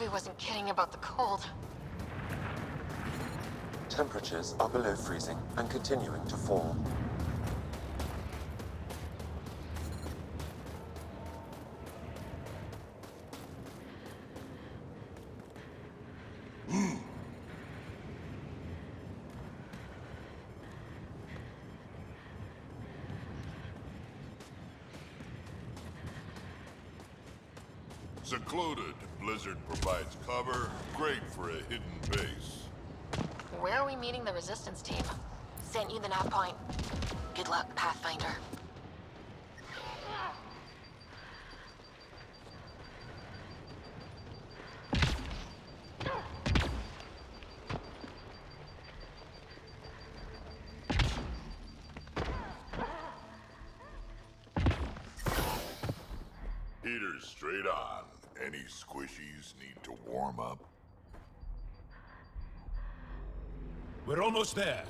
he wasn't kidding about the cold. Temperatures are below freezing and continuing to fall. Secluded, Blizzard provides cover, great for a hidden base. Where are we meeting the Resistance team? Sent you the nav point. Good luck, Pathfinder. Heaters straight on. Any squishies need to warm up? We're almost there.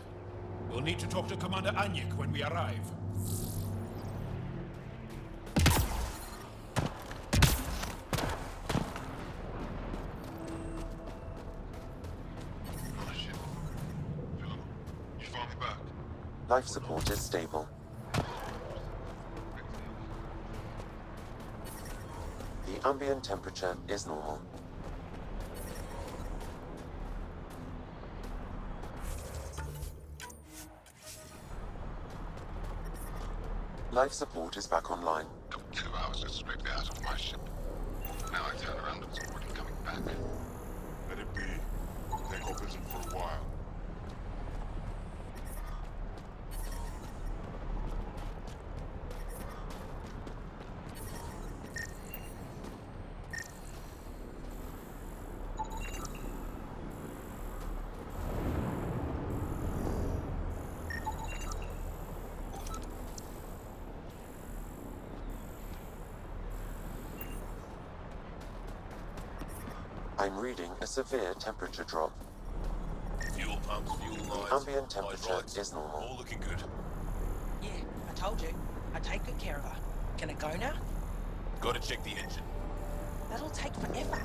We'll need to talk to Commander Anyik when we arrive. Oh shit. Philip, you found me back. Life support is stable. The ambient temperature is normal. Life support is back online. Took 2 hours to strip it out of my ship. Now I turn around and it's already coming back. Let it be. Take off isn't for a while. I'm reading a severe temperature drop. Fuel pumps, fuel lines, Ambient temperature hydraulics, is normal. all looking good. Yeah, I told you. I take good care of her. Can it go now? Gotta check the engine. That'll take forever.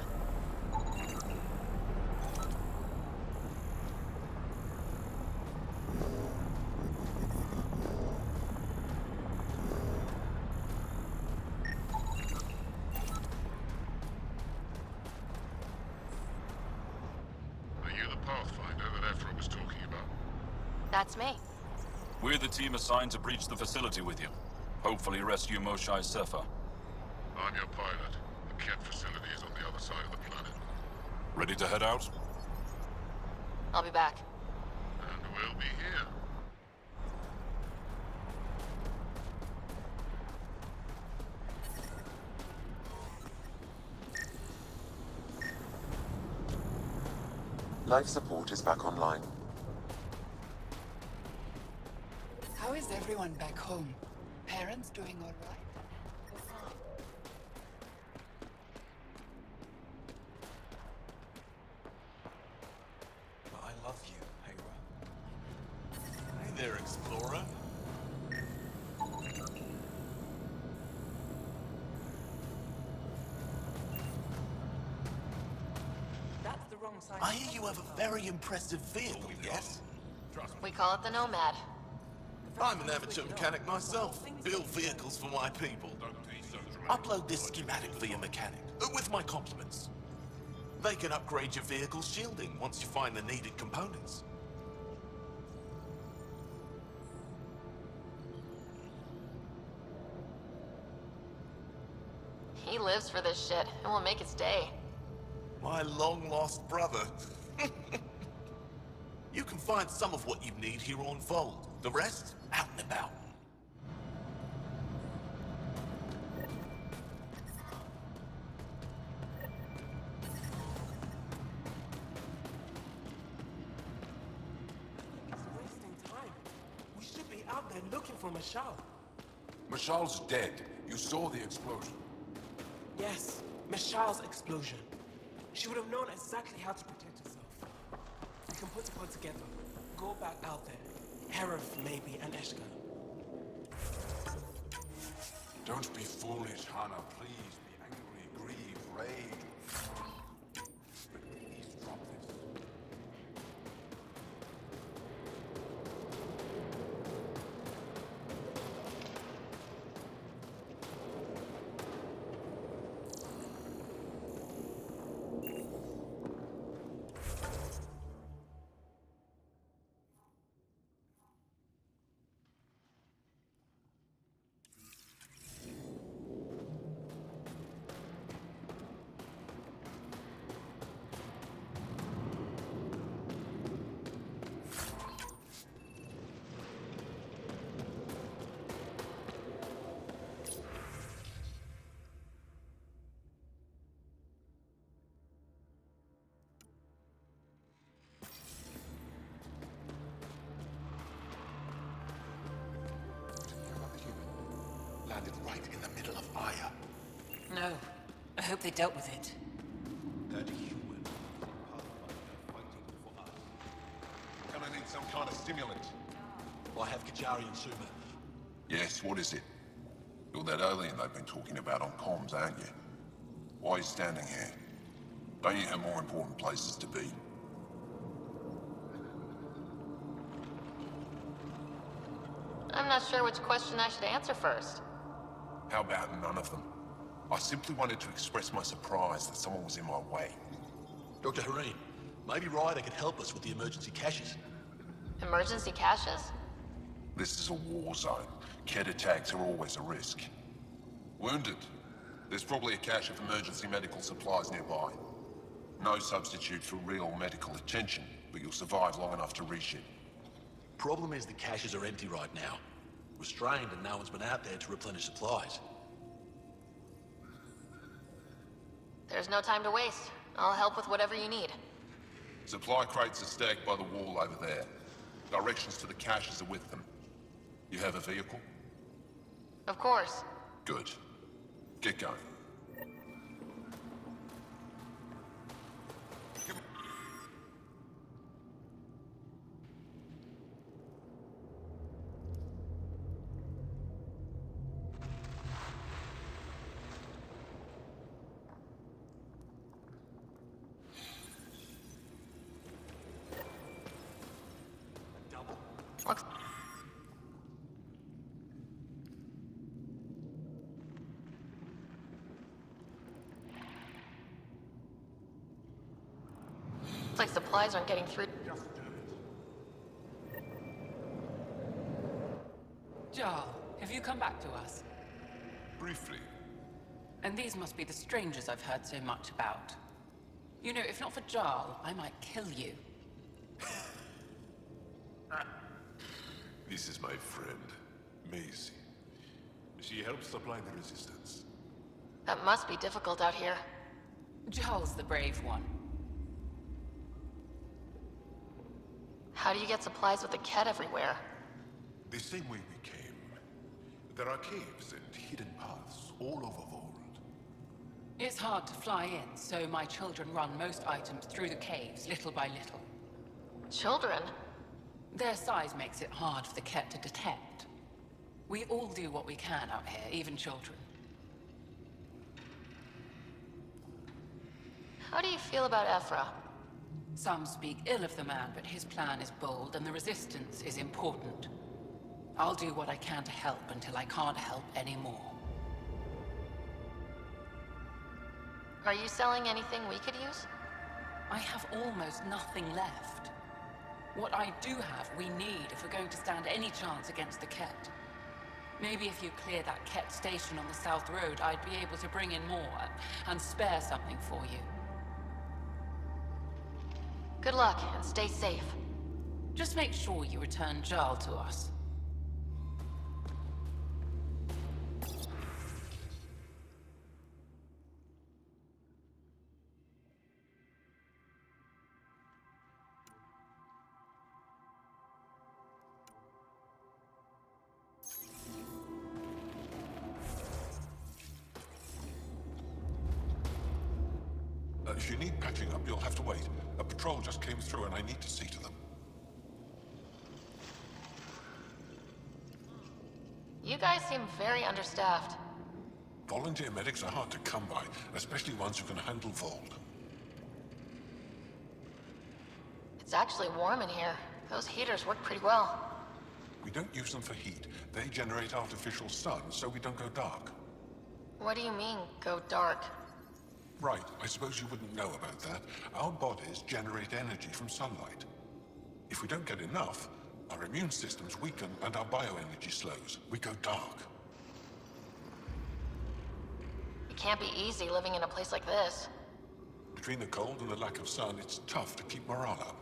Are you the Pathfinder that Ephra was talking about? That's me. We're the team assigned to breach the facility with you. Hopefully rescue Moshai Sefa. I'm your pilot. The Kett facility is on the other side of the planet. Ready to head out? I'll be back. And we'll be here. Life support is back online. How is everyone back home? Parents doing all right? I love you, Hera. Hey there, Explorer. That's the wrong side. I hear you have a very impressive vehicle, yes? We call it the Nomad. I'm an amateur mechanic myself. Build vehicles for my people. Upload this schematic for your mechanic, with my compliments. They can upgrade your vehicle's shielding once you find the needed components. He lives for this shit, and will make his day. My long-lost brother. You can find some of what you need here on Voeld. The rest, out and about. It's wasting time. We should be out there looking for Michelle. Michal's dead. You saw the explosion. Yes, Michelle's explosion. She would have known exactly how to protect herself. We can put a pod together. Go back out there. Herif, maybe, and Eshka. Don't be foolish, Hannah. Please be angry, grieve, rage. right in the middle of Aya. No. I hope they dealt with it. That human Pathfinder fighting for us. Gonna need some kind of stimulant. I have Kajari and Suma. Yes, what is it? You're that alien they've been talking about on comms, aren't you? Why are you standing here? Don't you have more important places to be? I'm not sure which question I should answer first. How about none of them? I simply wanted to express my surprise that someone was in my way. Dr. Hareen, maybe Ryder could help us with the emergency caches. Emergency caches? This is a war zone. Kett attacks are always a risk. Wounded. There's probably a cache of emergency medical supplies nearby. No substitute for real medical attention, but you'll survive long enough to reach it. Problem is the caches are empty right now. We're strained and no one's been out there to replenish supplies. There's no time to waste. I'll help with whatever you need. Supply crates are stacked by the wall over there. Directions to the caches are with them. You have a vehicle? Of course. Good. Get going. Looks like supplies aren't getting through. Jarl, have you come back to us? Briefly. And these must be the strangers I've heard so much about. You know, if not for Jarl, I might kill you. This is my friend, Maisie. She helps supply the resistance. That must be difficult out here. Jarl's the brave one. How do you get supplies with the Kett everywhere? The same way we came. There are caves and hidden paths all over Voeld. It's hard to fly in, so my children run most items through the caves, little by little. Children? Their size makes it hard for the Kett to detect. We all do what we can out here, even children. How do you feel about Ephra? Some speak ill of the man, but his plan is bold, and the resistance is important. I'll do what I can to help until I can't help anymore. Are you selling anything we could use? I have almost nothing left. What I do have, we need if we're going to stand any chance against the Kett. Maybe if you clear that Kett station on the South Road, I'd be able to bring in more and spare something for you. Good luck, and stay safe. Just make sure you return Jarl to us. If you need patching up, you'll have to wait. A patrol just came through and I need to see to them. You guys seem very understaffed. Volunteer medics are hard to come by, especially ones who can handle Voeld. It's actually warm in here. Those heaters work pretty well. We don't use them for heat. They generate artificial sun, so we don't go dark. What do you mean, go dark? Right, I suppose you wouldn't know about that. Our bodies generate energy from sunlight. If we don't get enough, our immune systems weaken and our bioenergy slows. We go dark. It can't be easy living in a place like this. Between the cold and the lack of sun, it's tough to keep morale up.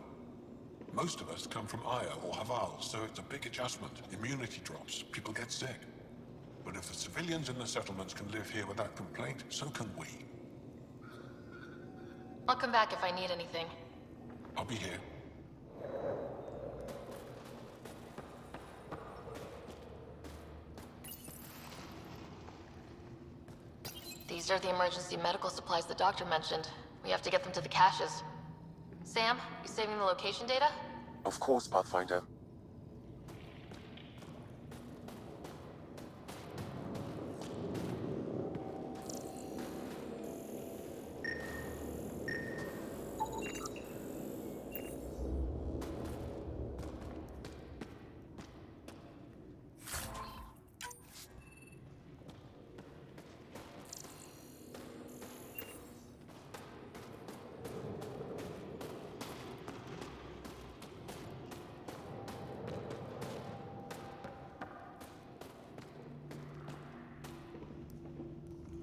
Most of us come from Aya or Haval, so it's a big adjustment. Immunity drops, people get sick. But if the civilians in the settlements can live here without complaint, so can we. I'll come back if I need anything. I'll be here. These are the emergency medical supplies the doctor mentioned. We have to get them to the caches. Sam, you saving the location data? Of course, Pathfinder.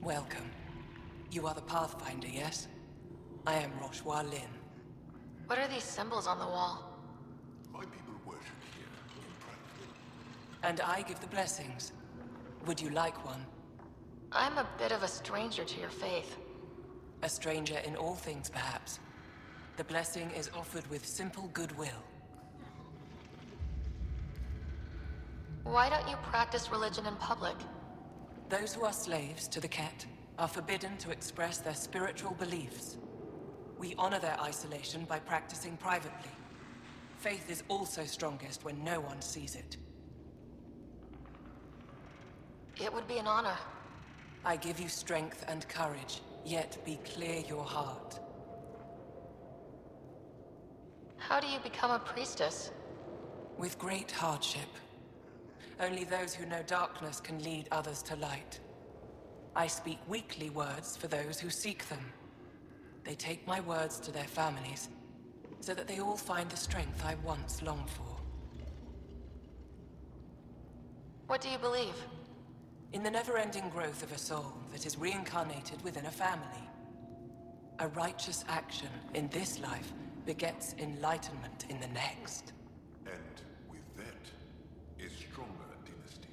Welcome. You are the Pathfinder, yes? I am Roshua Lin. What are these symbols on the wall? My people worship here in private. And I give the blessings. Would you like one? I'm a bit of a stranger to your faith. A stranger in all things, perhaps. The blessing is offered with simple goodwill. Why don't you practice religion in public? Those who are slaves to the Ket are forbidden to express their spiritual beliefs. We honor their isolation by practicing privately. Faith is also strongest when no one sees it. It would be an honor. I give you strength and courage, yet be clear your heart. How do you become a priestess? With great hardship. Only those who know darkness can lead others to light. I speak weakly words for those who seek them. They take my words to their families, so that they all find the strength I once longed for. What do you believe? In the never-ending growth of a soul that is reincarnated within a family. A righteous action in this life begets enlightenment in the next. And with that, a stronger dynasty.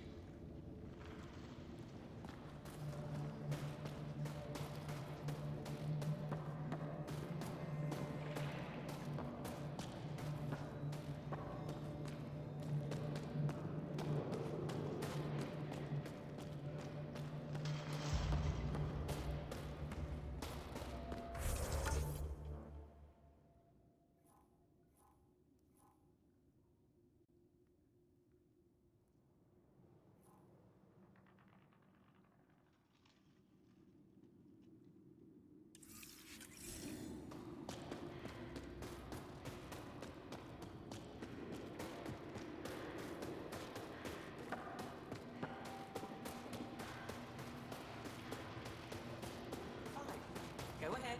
Go ahead.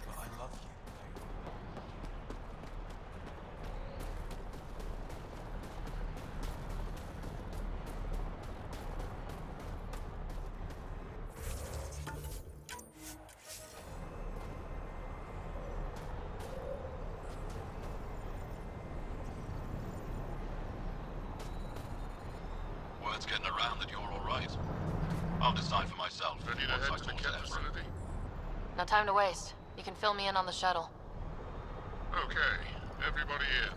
I love you. Word's getting around that you're all right. I'll decide for myself. Ready to once head I to the talk Ket Ezra. facility? No time to waste. You can fill me in on the shuttle. Okay, everybody in.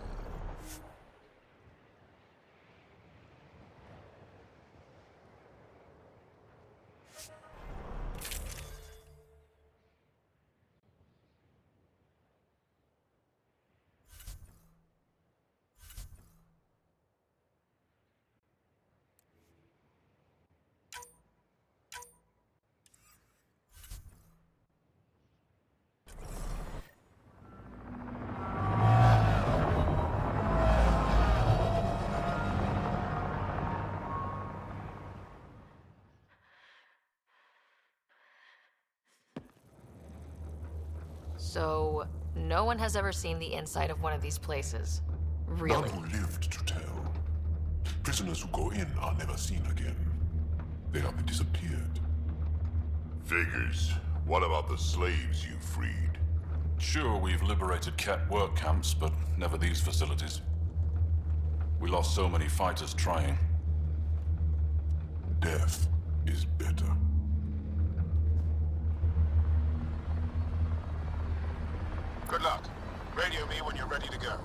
So, no one has ever seen the inside of one of these places. Really? None who lived to tell. Prisoners who go in are never seen again. They have disappeared. Figures. What about the slaves you freed? Sure, we've liberated Ket work camps, but never these facilities. We lost so many fighters trying. Death is better. Good luck. Radio me when you're ready to go.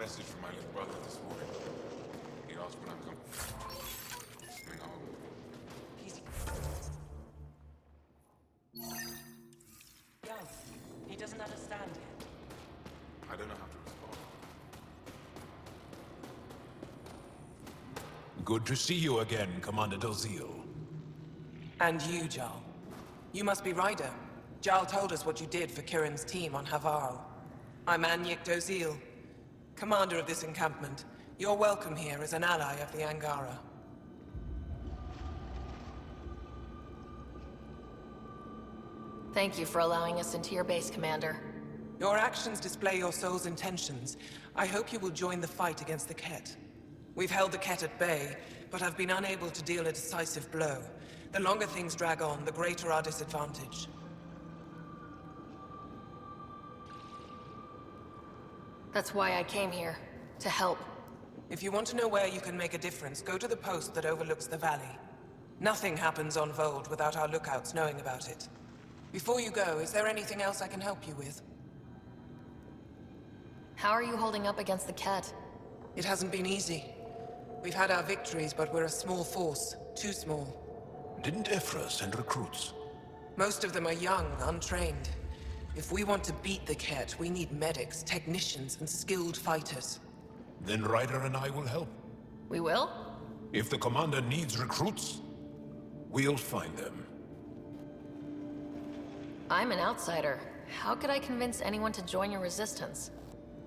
message from my little brother this morning. He asked when I'm coming home. He's young. He doesn't understand yet. I don't know how to respond. Good to see you again, Commander Dozil. And you, Jarl. You must be Ryder. Jarl told us what you did for Kirin's team on Havarl. I'm Anyek Dozil, commander of this encampment. You're welcome here as an ally of the Angara. Thank you for allowing us into your base, Commander. Your actions display your soul's intentions. I hope you will join the fight against the Ket. We've held the Ket at bay, but have been unable to deal a decisive blow. The longer things drag on, the greater our disadvantage. That's why I came here. To help. If you want to know where you can make a difference, go to the post that overlooks the valley. Nothing happens on Voeld without our lookouts knowing about it. Before you go, is there anything else I can help you with? How are you holding up against the Ket? It hasn't been easy. We've had our victories, but we're a small force. Too small. Didn't Ephra send recruits? Most of them are young, untrained. If we want to beat the Ket, we need medics, technicians, and skilled fighters. Then Ryder and I will help. We will? If the commander needs recruits, we'll find them. I'm an outsider. How could I convince anyone to join your resistance?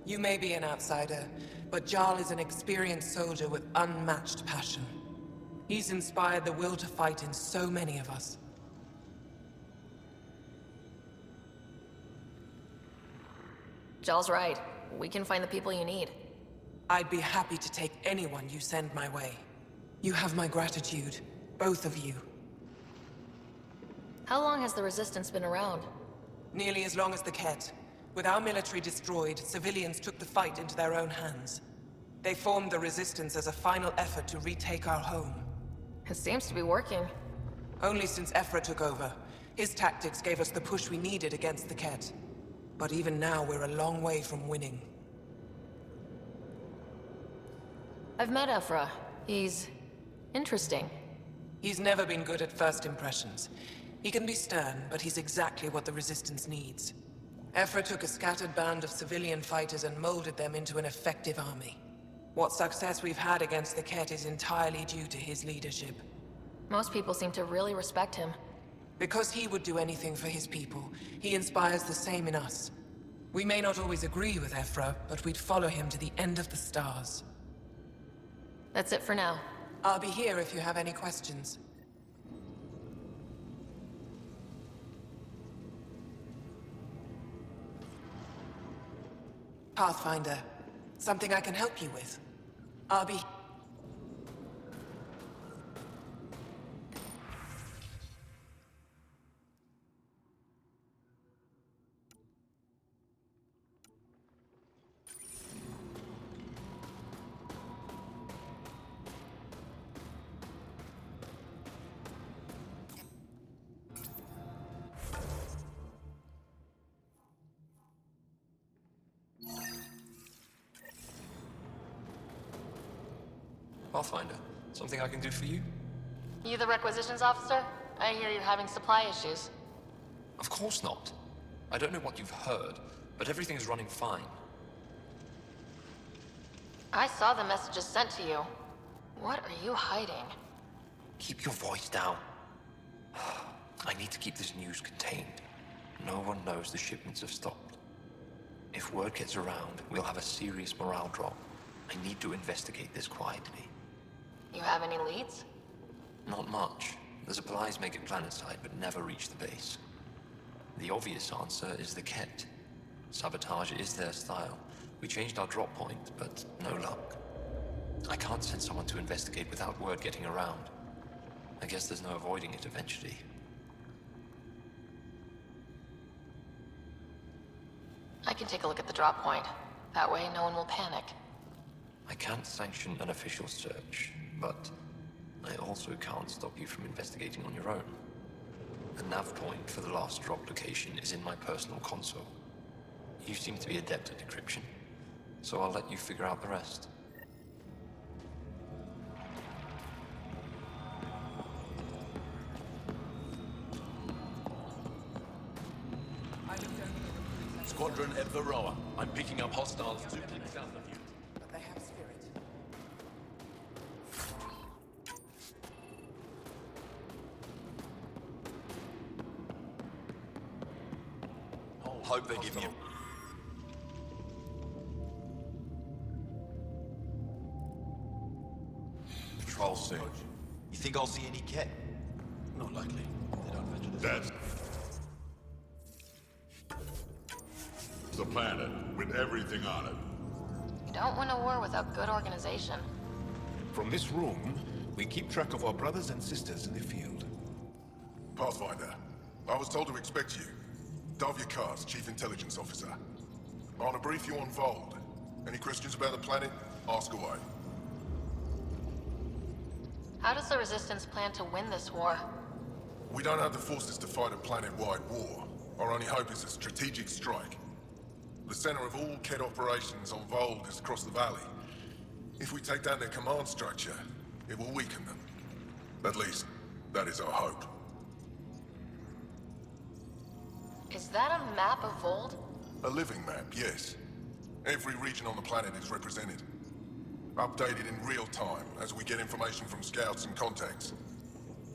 You may be an outsider, but Jarl is an experienced soldier with unmatched passion. He's inspired the will to fight in so many of us. Jarl's right. We can find the people you need. I'd be happy to take anyone you send my way. You have my gratitude, both of you. How long has the Resistance been around? Nearly as long as the Ket. With our military destroyed, civilians took the fight into their own hands. They formed the Resistance as a final effort to retake our home. It seems to be working. Only since Ephra took over. His tactics gave us the push we needed against the Ket. But even now, we're a long way from winning. I've met Ephra. He's interesting. He's never been good at first impressions. He can be stern, but he's exactly what the Resistance needs. Ephra took a scattered band of civilian fighters and molded them into an effective army. What success we've had against the Ket is entirely due to his leadership. Most people seem to really respect him. Because he would do anything for his people, he inspires the same in us. We may not always agree with Ephra, but we'd follow him to the end of the stars. That's it for now. I'll be here if you have any questions. Pathfinder, something I can help you with. I'll be... Pathfinder, something I can do for you? You the requisitions officer? I hear you're having supply issues. Of course not. I don't know what you've heard, but everything's running fine. I saw the messages sent to you. What are you hiding? Keep your voice down. I need to keep this news contained. No one knows the shipments have stopped. If word gets around, we'll have a serious morale drop. I need to investigate this quietly. You have any leads? Not much. The supplies make it planetside, but never reach the base. The obvious answer is the Ket. Sabotage is their style. We changed our drop point, but no luck. I can't send someone to investigate without word getting around. I guess there's no avoiding it eventually. I can take a look at the drop point. That way, no one will panic. I can't sanction an official search, but I also can't stop you from investigating on your own. The nav point for the last drop location is in my personal console. You seem to be adept at decryption. so I'll let you figure out the rest. Squadron at Varroa. I'm picking up hostiles 2 clicks south of you. But they have spirit. Hope they give me a... Patrol soon. You think I'll see any cat? Not likely. They don't venture this. That's the planet with everything on it. You don't win a war without good organization. From this room, we keep track of our brothers and sisters in the field. Pathfinder, I was told to expect you. Davia Kars, Chief Intelligence Officer. I want to brief you on Voeld. Any questions about the planet? Ask away. How does the Resistance plan to win this war? We don't have the forces to fight a planet-wide war. Our only hope is a strategic strike. The center of all Kett operations on Voeld is across the valley. If we take down their command structure, it will weaken them. At least, that is our hope. Is that a map of Voeld? A living map, yes. Every region on the planet is represented. Updated in real time as we get information from scouts and contacts.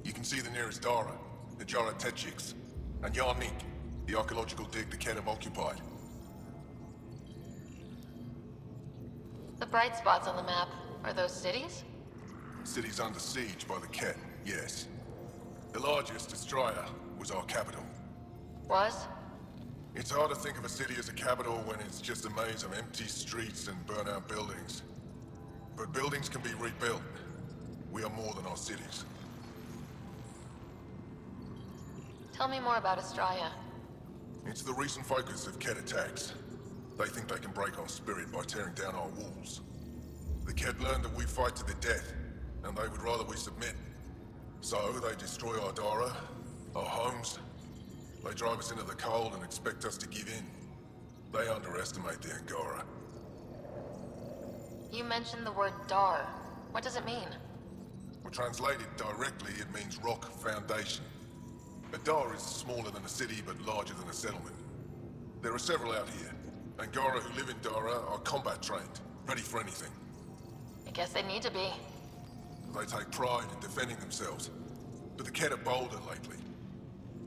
You can see the nearest Dara, the Jara Tetchiks, and Yarnik, the archaeological dig the Kett have occupied. The bright spots on the map, are those cities? Cities under siege by the Kett, yes. The largest, Estraya, was our capital. Was? It's hard to think of a city as a capital when it's just a maze of empty streets and burnt-out buildings. But buildings can be rebuilt. We are more than our cities. Tell me more about Estraya. It's the recent focus of Kett attacks. They think they can break our spirit by tearing down our walls. The Kett learned that we fight to the death, and they would rather we submit. So they destroy our Dara, our homes. They drive us into the cold and expect us to give in. They underestimate the Angara. You mentioned the word Dar. What does it mean? Well, translated directly, it means rock foundation. A Dar is smaller than a city, but larger than a settlement. There are several out here. Angara who live in Dara are combat trained, ready for anything. I guess they need to be. They take pride in defending themselves. But the Kett are bolder lately.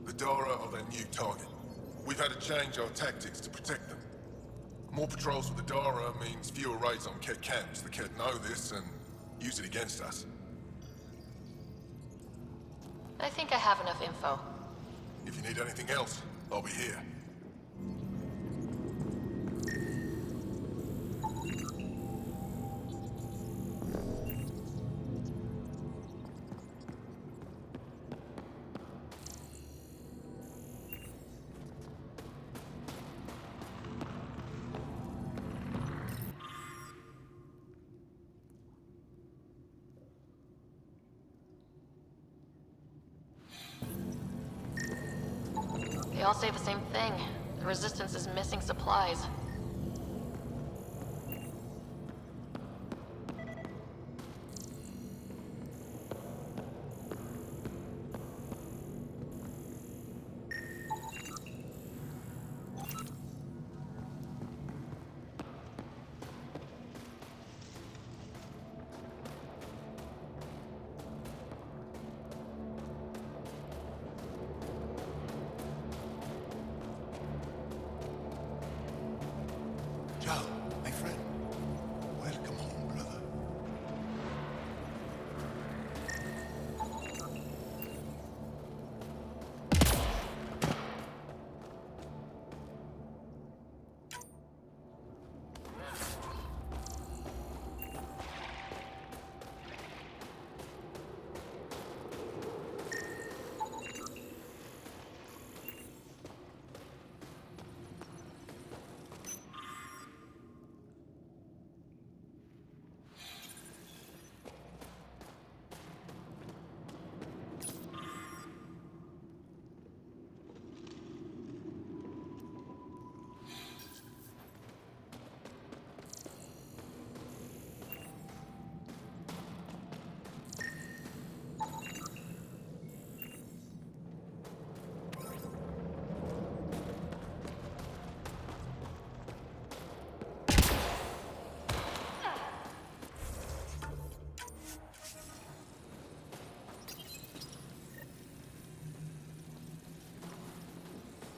The Dara are their new target. We've had to change our tactics to protect them. More patrols with the Dara means fewer raids on Kett camps. The Kett know this and use it against us. I think I have enough info. If you need anything else, I'll be here. They all say the same thing. The Resistance is missing supplies.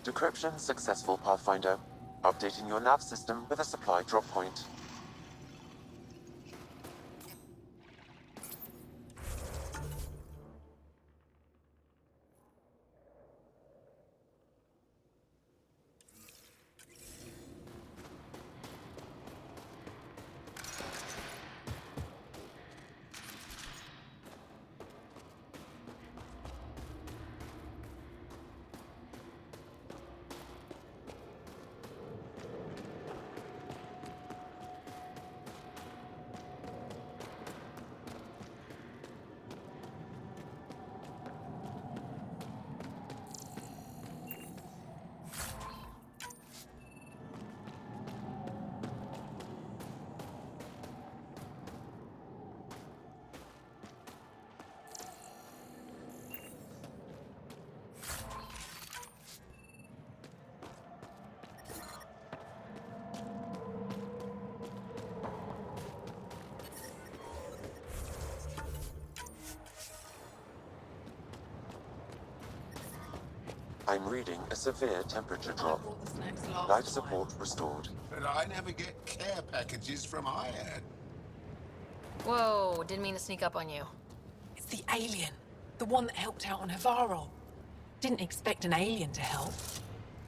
Decryption successful, Pathfinder. Updating your nav system with a supply drop point. I'm reading a severe temperature drop. Life support restored. But I never get care packages from IAD. Whoa, didn't mean to sneak up on you. It's the alien. The one that helped out on Havarl. Didn't expect an alien to help.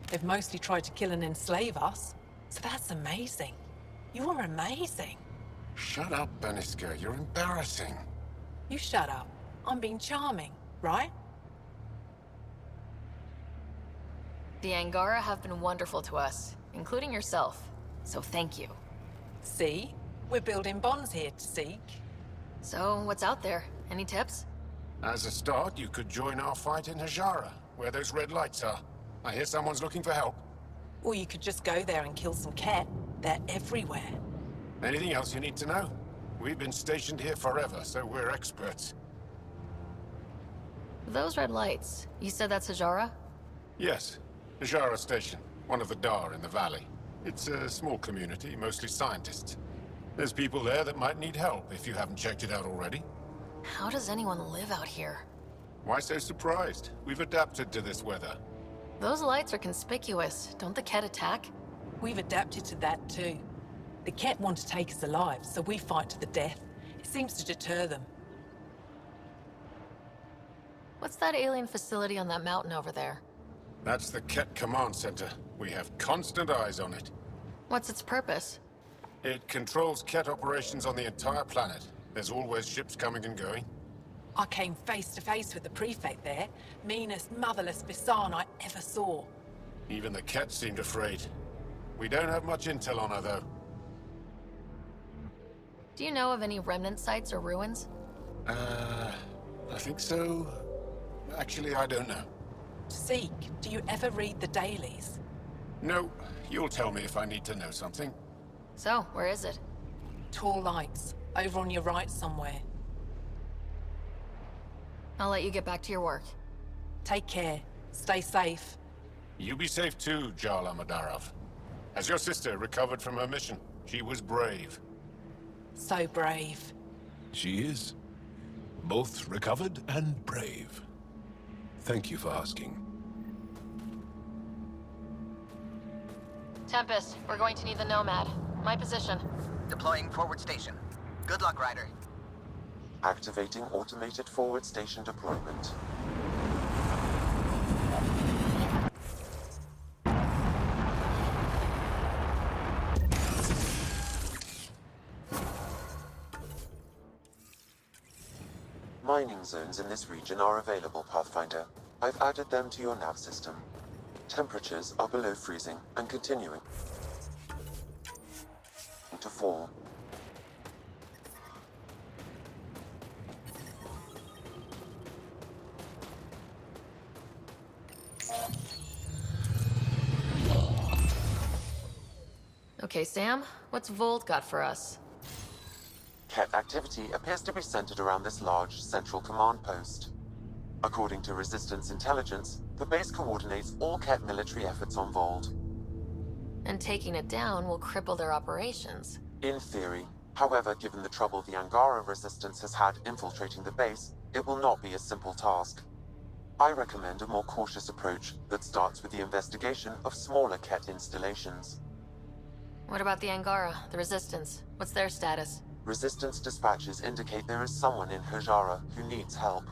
They've mostly tried to kill and enslave us. So that's amazing. You're amazing. Shut up, Baniska. You're embarrassing. You shut up. I'm being charming, right? The Angara have been wonderful to us, including yourself. So thank you. See? We're building bonds here to seek. So, what's out there? Any tips? As a start, you could join our fight in Hajara, where those red lights are. I hear someone's looking for help. Or you could just go there and kill some Ket. They're everywhere. Anything else you need to know? We've been stationed here forever, so we're experts. Those red lights, you said that's Hajara? Yes. Hajara Station, one of the Dar in the valley. It's a small community, mostly scientists. There's people there that might need help, if you haven't checked it out already. How does anyone live out here? Why so surprised? We've adapted to this weather. Those lights are conspicuous. Don't the Ket attack? We've adapted to that too. The Ket want to take us alive, so we fight to the death. It seems to deter them. What's that alien facility on that mountain over there? That's the Ket Command Center. We have constant eyes on it. What's its purpose? It controls Ket operations on the entire planet. There's always ships coming and going. I came face to face with the prefect there. Meanest, motherless Bisan I ever saw. Even the Ket seemed afraid. We don't have much intel on her, though. Do you know of any remnant sites or ruins? I think so. Actually, I don't know. Seek, do you ever read the dailies? No, you'll tell me if I need to know something. So, where is it? Tall lights, over on your right somewhere. I'll let you get back to your work. Take care. Stay safe. You be safe too, Jala Madarov. Has your sister recovered from her mission? She was brave. So brave. She is. Both recovered and brave. Thank you for asking. Tempest, we're going to need the Nomad. My position. Deploying forward station. Good luck, Ryder. Activating automated forward station deployment. Mining zones in this region are available, Pathfinder. I've added them to your nav system. Temperatures are below freezing and continuing to fall. Okay, Sam, what's Voeld got for us? Ket activity appears to be centered around this large central command post. According to Resistance intelligence, the base coordinates all Ket military efforts on Voeld. And taking it down will cripple their operations. In theory. However, given the trouble the Angara Resistance has had infiltrating the base, it will not be a simple task. I recommend a more cautious approach that starts with the investigation of smaller Ket installations. What about the Angara, the Resistance? What's their status? Resistance dispatches indicate there is someone in Hajara who needs help.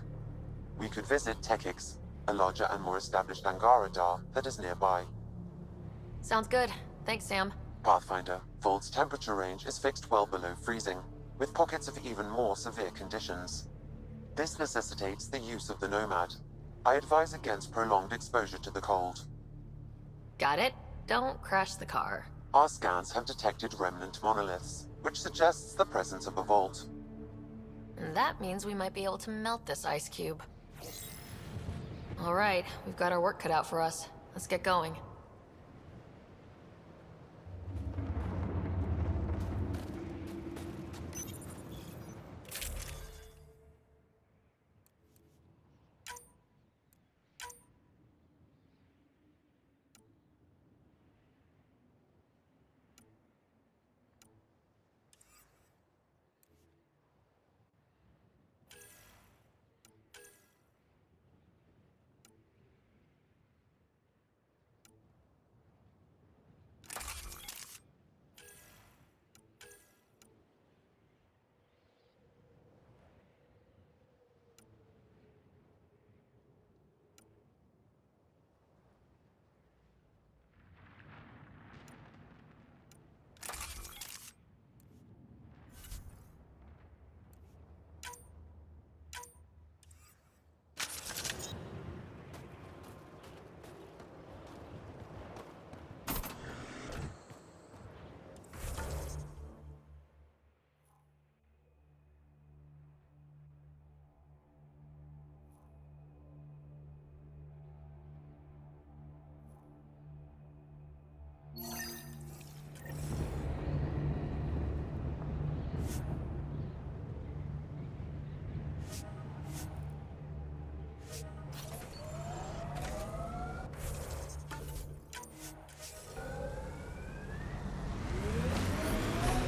We could visit Tekix, a larger and more established Angara Dar that is nearby. Sounds good. Thanks, Sam. Pathfinder, Voeld's temperature range is fixed well below freezing, with pockets of even more severe conditions. This necessitates the use of the Nomad. I advise against prolonged exposure to the cold. Got it. Don't crash the car. Our scans have detected remnant monoliths, which suggests the presence of a vault. And that means we might be able to melt this ice cube. All right, we've got our work cut out for us. Let's get going.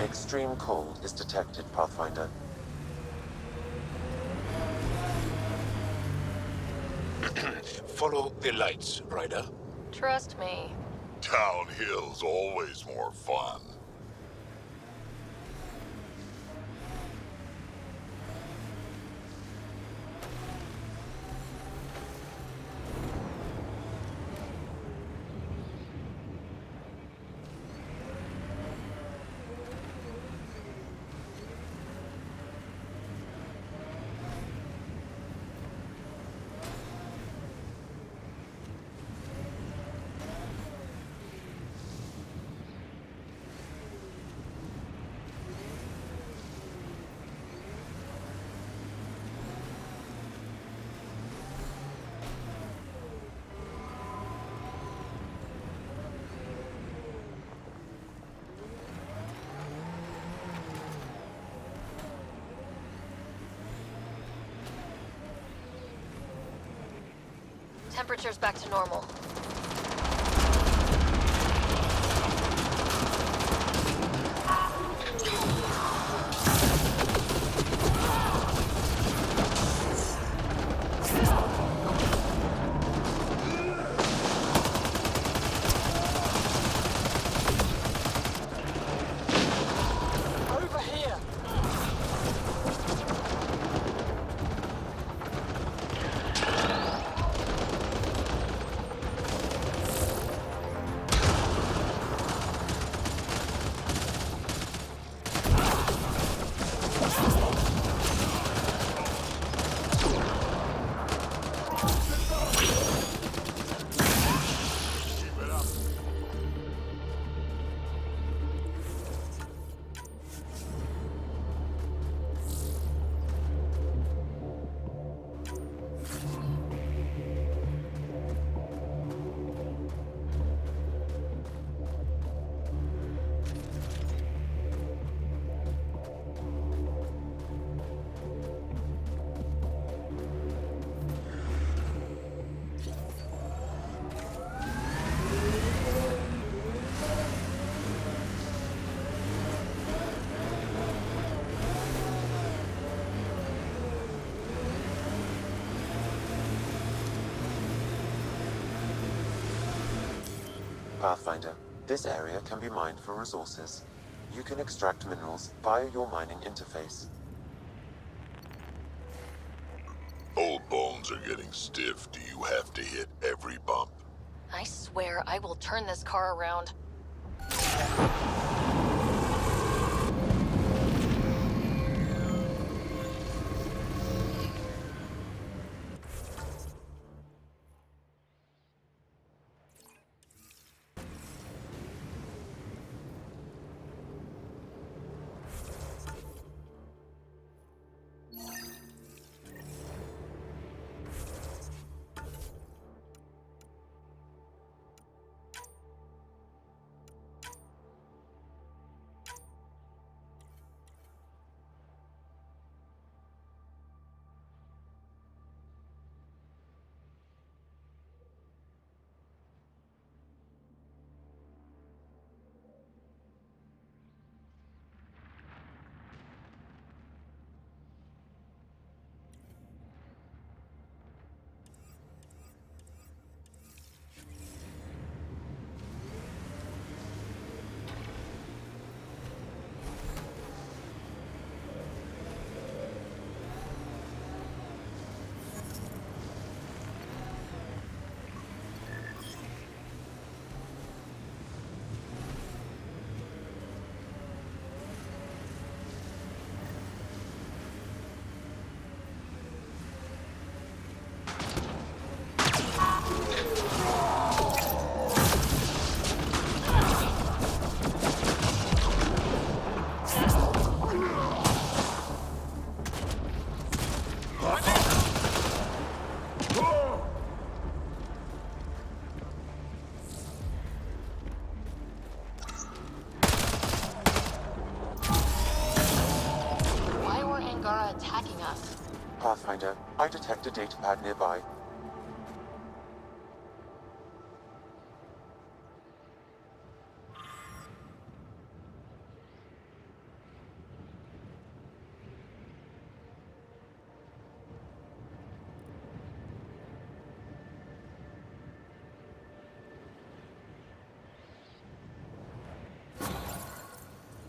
Extreme cold is detected, Pathfinder. Follow the lights, Ryder. Trust me. Downhill's always more fun. Temperature's back to normal. Over here! Pathfinder, this area can be mined for resources. You can extract minerals via your mining interface. Old bones are getting stiff. Do you have to hit every bump? I swear I will turn this car around. Attacking us. Pathfinder, I detect a datapad nearby.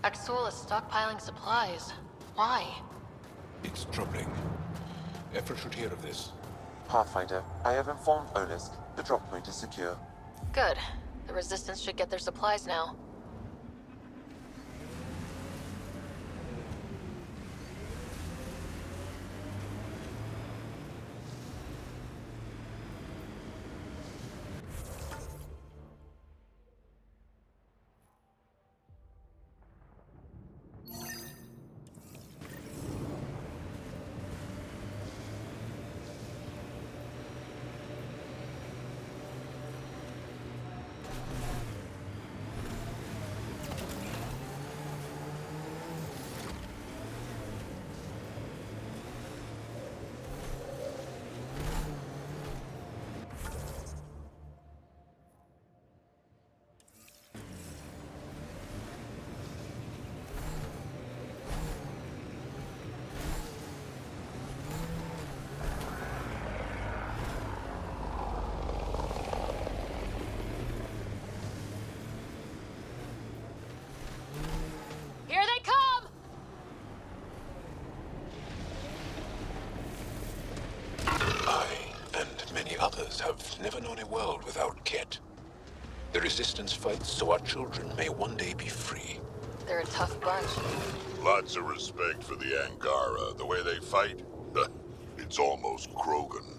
Axul is stockpiling supplies. Why? It's troubling. Efra should hear of this. Pathfinder, I have informed Olisk. The drop point is secure. Good. The Resistance should get their supplies now. Here they come! I, and many others, have never known a world without Ket. The Resistance fights so our children may one day be free. They're a tough bunch. Lots of respect for the Angara. The way they fight, it's almost Krogan.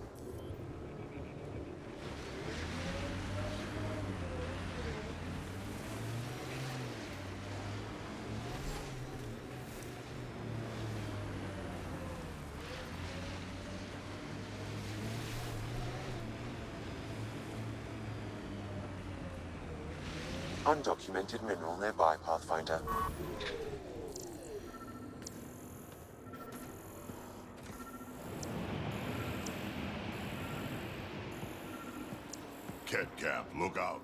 Undocumented mineral nearby, Pathfinder. Ket camp, look out.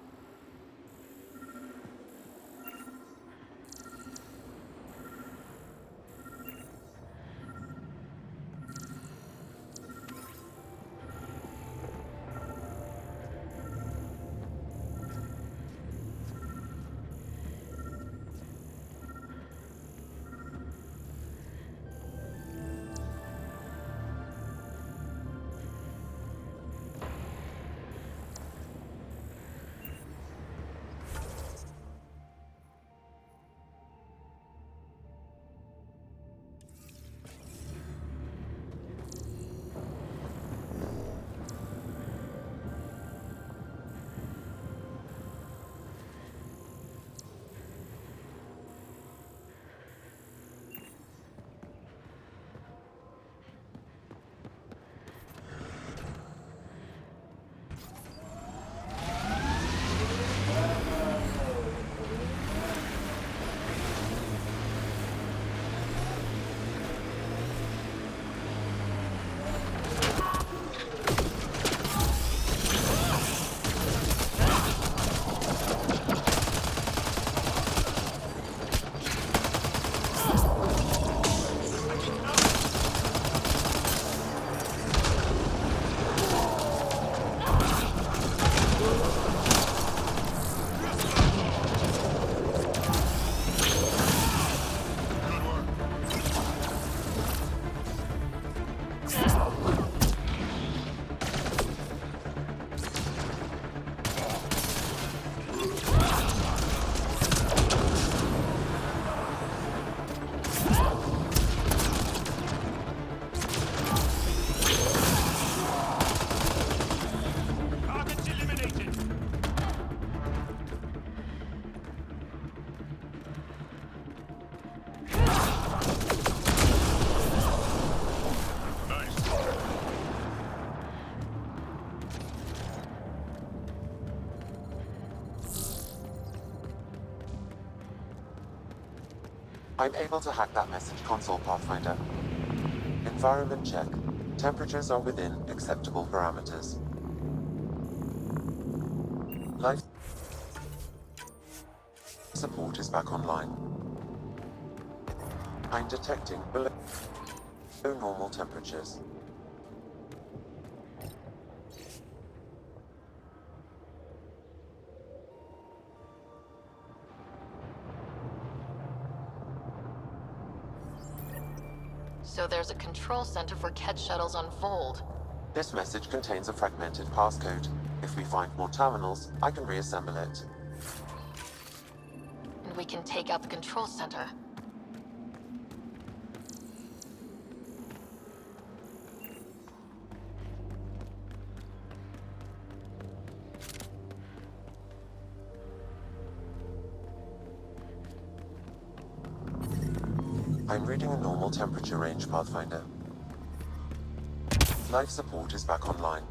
I'm able to hack that message console, Pathfinder. Environment check. Temperatures are within acceptable parameters. Life support is back online. I'm detecting below normal temperatures. So there's a control center for Ket shuttles on Voeld. This message contains a fragmented passcode. If we find more terminals, I can reassemble it. And we can take out the control center. I'm reading a normal temperature range, Pathfinder. Life support is back online.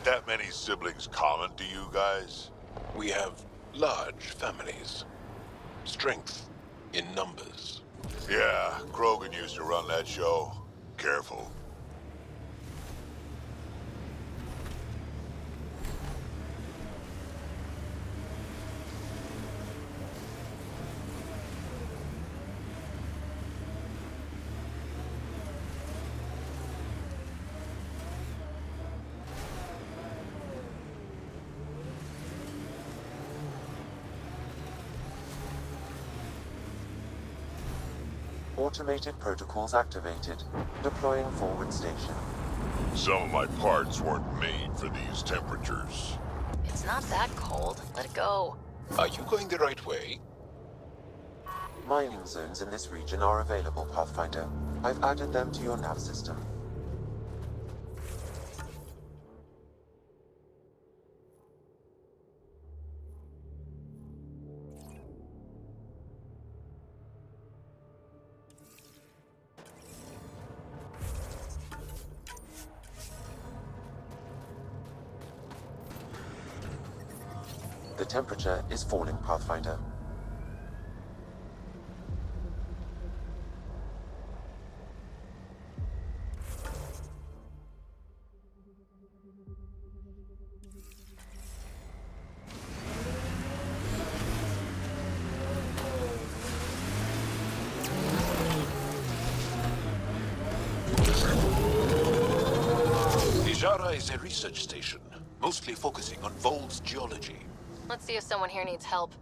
That many siblings common to you guys? We have large families. Strength in numbers. Yeah, Krogan used to run that show. Careful. Automated protocols activated. Deploying forward station. Some of my parts weren't made for these temperatures. It's not that cold. Let it go. Are you going the right way? Mining zones in this region are available, Pathfinder. I've added them to your nav system. The temperature is falling, Pathfinder. Angara is a research station, mostly focusing on Voeld's geology. Let's see if someone here needs help.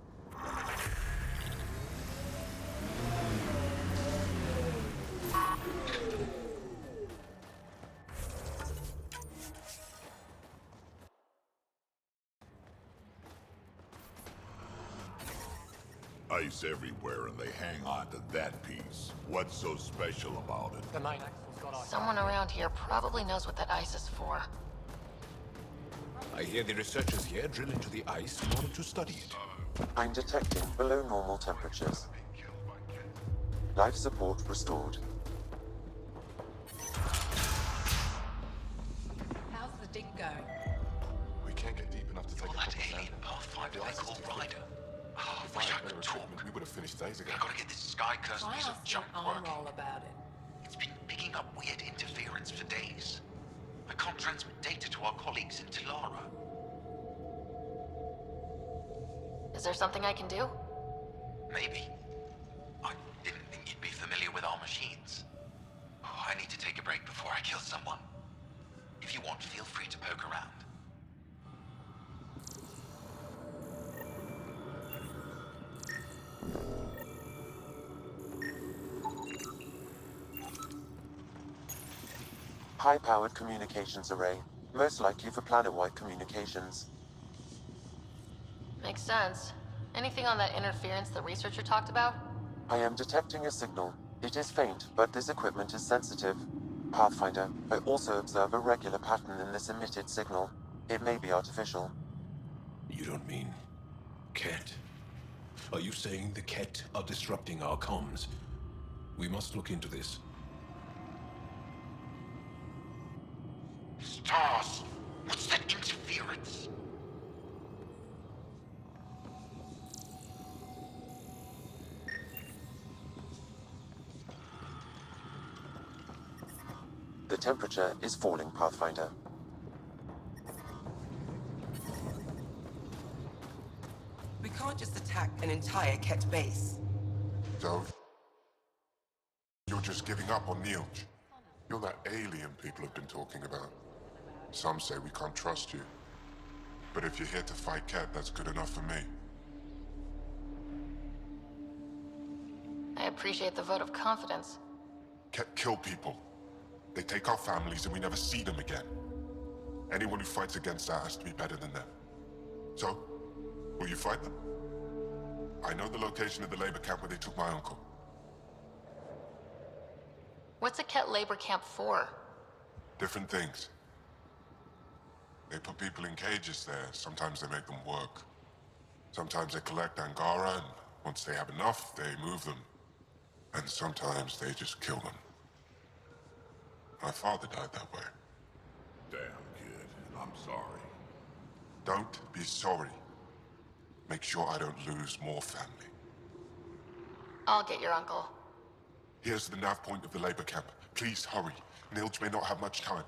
Ice everywhere and they hang on to that piece. What's so special about it? The main axle's got ice. Someone around here probably knows what that ice is for. I hear the researchers here drill into the ice in order to study it. I'm detecting below normal temperatures. Life support restored. How's the dig going? We can't get deep enough to take That alien Pathfinder they call Ryder. Oh, I wish I could talk. We would have finished days ago. I gotta get this sky-cursed I piece of asked junk an working. roll about it. It's been picking up weird interference for days. I can't transmit data to our colleagues in Tilara. Is there something I can do? Maybe. I didn't think you'd be familiar with our machines. Oh, I need to take a break before I kill someone. If you want, feel free to poke around. High-powered communications array, most likely for planet-wide communications. Makes sense. Anything on that interference the researcher talked about? I am detecting a signal. It is faint, but this equipment is sensitive. Pathfinder, I also observe a regular pattern in this emitted signal. It may be artificial. You don't mean Ket? Are you saying the Ket are disrupting our comms? We must look into this. Stars! What's that interference? The temperature is falling, Pathfinder. We can't just attack an entire Ket base. So, you're just giving up on Neilj? You're that alien people have been talking about. Some say we can't trust you. But if you're here to fight Ket, that's good enough for me. I appreciate the vote of confidence. Ket kill people. They take our families and we never see them again. Anyone who fights against that has to be better than them. So, will you fight them? I know the location of the labor camp where they took my uncle. What's a Ket labor camp for? Different things. They put people in cages there. Sometimes they make them work. Sometimes they collect Angara, and once they have enough, they move them. And sometimes they just kill them. My father died that way. Damn, kid. I'm sorry. Don't be sorry. Make sure I don't lose more family. I'll get your uncle. Here's the nav point of the labor camp. Please hurry. Neilj may not have much time.